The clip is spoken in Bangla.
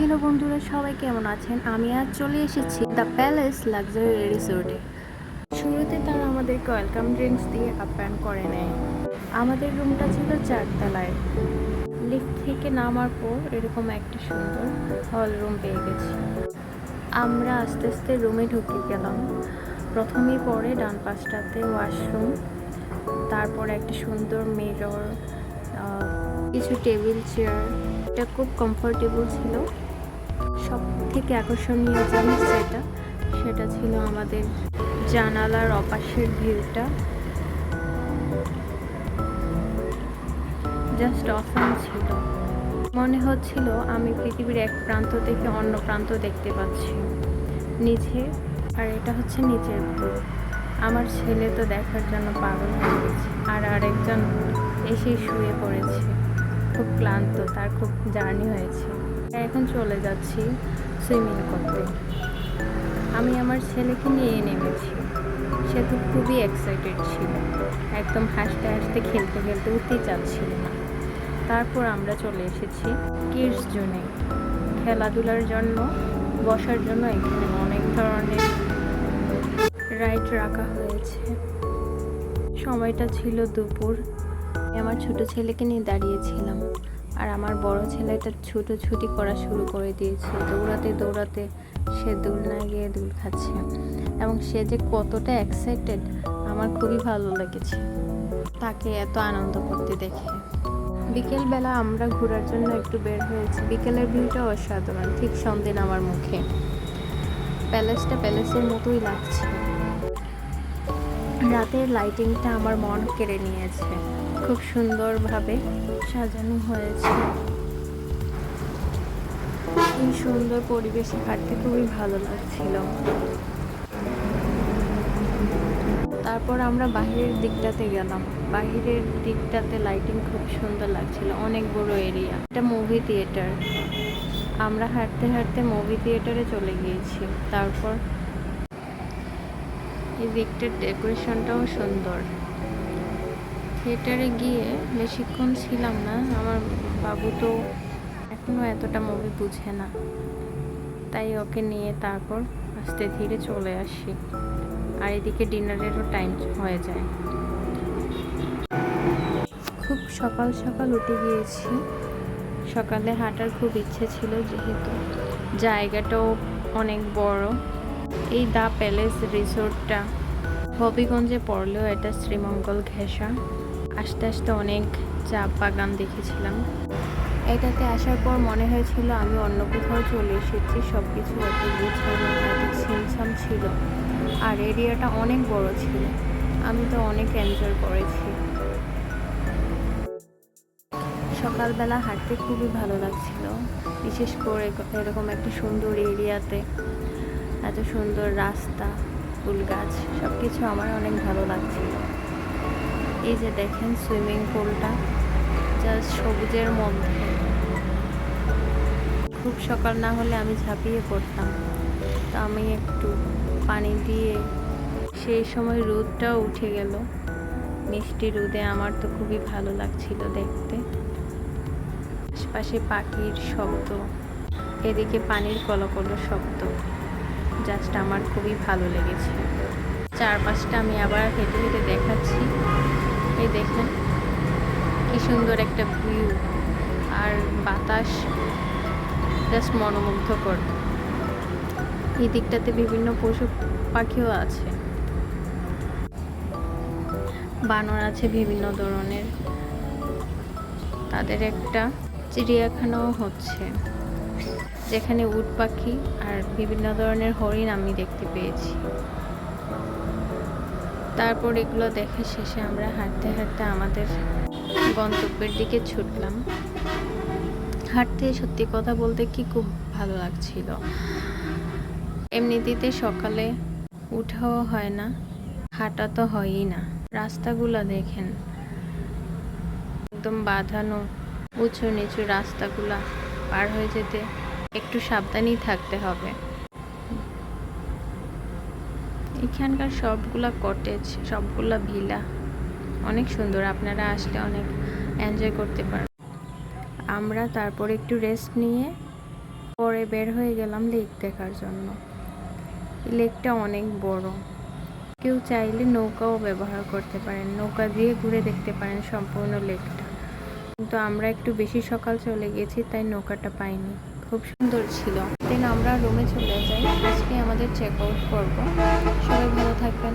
হ্যালো বন্ধুরা, সবাই কেমন আছেন? আমি আজ চলে এসেছি দ্য প্যালেস লাক্সারি রিসোর্টে। শুরুতে তারা আমাদেরকে ওয়েলকাম ড্রিঙ্কস দিয়ে আপ্যায়ন করে নেয়। আমাদের রুমটা ছিল 4 তলায়। লিফট থেকে নামার পর এরকম একটা সুন্দর হল রুম পেয়ে গেছি। আমরা আস্তে আস্তে রুমে ঢুকে গেলাম। প্রথমেই পরে ডান পাশটাতে ওয়াশরুম, তারপর একটা সুন্দর মিরর, কিছু টেবিল চেয়ার। এটা খুব কমফোর্টেবল ছিল। সব থেকে আকর্ষণীয় জিনিস সেটা ছিল আমাদের জানালার অপাশের ভিউটা। জাস্ট অসাম ছিল। মনে হচ্ছিল আমি পৃথিবীর এক প্রান্ত থেকে অন্য প্রান্ত দেখতে পাচ্ছি নিচে। আর এটা হচ্ছে নিচের ভিউ। আমার ছেলে তো দেখার জন্য পাগল হয়ে গেছে, আর আরেকজন এসে শুয়ে পড়েছে, খুব ক্লান্ত, তার খুব জার্নি হয়েছে। এখন চলে যাচ্ছি সুইমিং করতে। আমি আমার ছেলেকে নিয়ে নেমেছি। সে তো খুবই এক্সাইটেড ছিল, একদম হাসতে হাসতে খেলতে খেলতে উঠতেই চাচ্ছিল না। তারপর আমরা চলে এসেছি কিডস জোনে, খেলাধুলার জন্য, বসার জন্য। এখানে অনেক ধরনের রাইড রাখা হয়েছে। সময়টা ছিল দুপুর। আমার ছোট ছেলেকে নিয়ে দাঁড়িয়েছিলাম, আর আমার বড় ছেলেটা ছুটোছুটি করা শুরু করে দিয়েছে। দৌড়াতে দৌড়াতে সে দোলনায় গিয়ে দোল খাচ্ছে, এবং সে যে কতটা এক্সাইটেড আমার খুবই ভালো লেগেছে তাকে এত আনন্দ করতে দেখে। বিকেলবেলা আমরা ঘোরার জন্য একটু বের হয়েছি। বিকেলের ভিউটা অসাধারণ, ঠিক সন্ধে নামার মুখে। প্যালেসটা প্যালেসের মতোই লাগছে। রাতের লাইটিংটা আমার মন কেড়ে নিয়েছে। খুব সুন্দরভাবে সাজানো হয়েছে। এই সুন্দর পরিবেশে হাঁটতে খুবই ভালো লাগছিল। তারপর আমরা বাহিরের দিকটাতে গেলাম। বাহিরের দিকটাতে লাইটিং খুব সুন্দর লাগছিল, অনেক বড় এরিয়া। এটা মুভি থিয়েটার। আমরা হাঁটতে হাঁটতে মুভি থিয়েটারে চলে গিয়েছি। তারপর এই দিকটার ডেকোরেশনটাও সুন্দর। থিয়েটারে গিয়ে বেশিক্ষণ ছিলাম না, আমার বাবু তো এখনও এতটা মুভি বুঝে না, তাই ওকে নিয়ে তারপর আস্তে ধীরে চলে আসি। আর এদিকে ডিনারেরও টাইম হয়ে যায়। খুব সকাল সকাল উঠে গিয়েছি। সকালে হাঁটার খুব ইচ্ছে ছিল, যেহেতু জায়গাটাও অনেক বড়। এই দ্য প্যালেস রিসোর্টটা হবিগঞ্জে পড়লেও এটা শ্রীমঙ্গল ঘেঁষা। আস্তে আস্তে অনেক চা বাগান দেখেছিলাম। এটাতে আসার পর মনে হয়েছিল আমি অন্য কোথাও চলে এসেছি। সব কিছু এত গুছানো, এত ছিমছাম ছিল, আর এরিয়াটা অনেক বড় ছিল। আমি তো অনেক এনজয় করেছি। সকালবেলা হাঁটতে খুবই ভালো লাগছিল, বিশেষ করে এরকম একটা সুন্দর এরিয়াতে। এত সুন্দর রাস্তা, ফুল গাছ, সব কিছু আমার অনেক ভালো লাগছিল। এই যে দেখেন সুইমিং পুলটা, জাস্ট সবুজের মধ্যে। খুব সকাল না হলে আমি ঝাঁপিয়ে পড়তাম। তো আমি একটু পানি দিয়ে, সেই সময় রোদটাও উঠে গেল, মিষ্টি রোদে আমার তো খুবই ভালো লাগছিল দেখতে। আশপাশে পাখির শব্দ, এদিকে পানির কলকল শব্দ, জাস্ট আমার খুবই ভালো লেগেছে। চারপাশটা আমি আবার হেঁটে হেঁটে দেখাচ্ছি। এই দেখেন কি সুন্দর একটা ভিউ, আর বাতাস জাস্ট মনোমুগ্ধকর। এই দিকটাতে বিভিন্ন পশু পাখিও আছে, বানর আছে বিভিন্ন ধরনের। তাদের একটা চিড়িয়াখানাও হচ্ছে, যেখানে উট পাখি আর বিভিন্ন ধরনের হরিণ আমি দেখতে পেয়েছি। তারপর এগুলো দেখা শেষে আমরা হাঁটতে হাঁটতে আমাদের গন্তব্যের দিকে ছুটলাম। হাঁটতে সত্যি কথা বলতে কি খুব ভালো লাগছিল। এমনিতেই সকালে উঠাও হয় না, হাঁটা তো হয়ই না। রাস্তাগুলো দেখেন, একদম বাঁধানো, উঁচু নিচু রাস্তাগুলা পার হয়ে যেতে একটু সাবধানেই থাকতে হবে। এখানকার সবগুলা কটেজ, সবগুলা ভিলা অনেক সুন্দর। আপনারা আসলে অনেক এনজয় করতে পারবেন। আমরা তারপর একটু রেস্ট নিয়ে পরে বের হয়ে গেলাম লেক দেখার জন্য। লেকটা অনেক বড়, কেউ চাইলে নৌকাও ব্যবহার করতে পারেন, নৌকা দিয়ে ঘুরে দেখতে পারেন সম্পূর্ণ লেকটা। কিন্তু আমরা একটু বেশি সকাল চলে গেছি, তাই নৌকাটা পাইনি। খুব সুন্দর ছিল। দেন আমরা রুমে চলে যাই, আজকে আমাদের চেক আউট করবো। সবাই ভালো থাকবেন।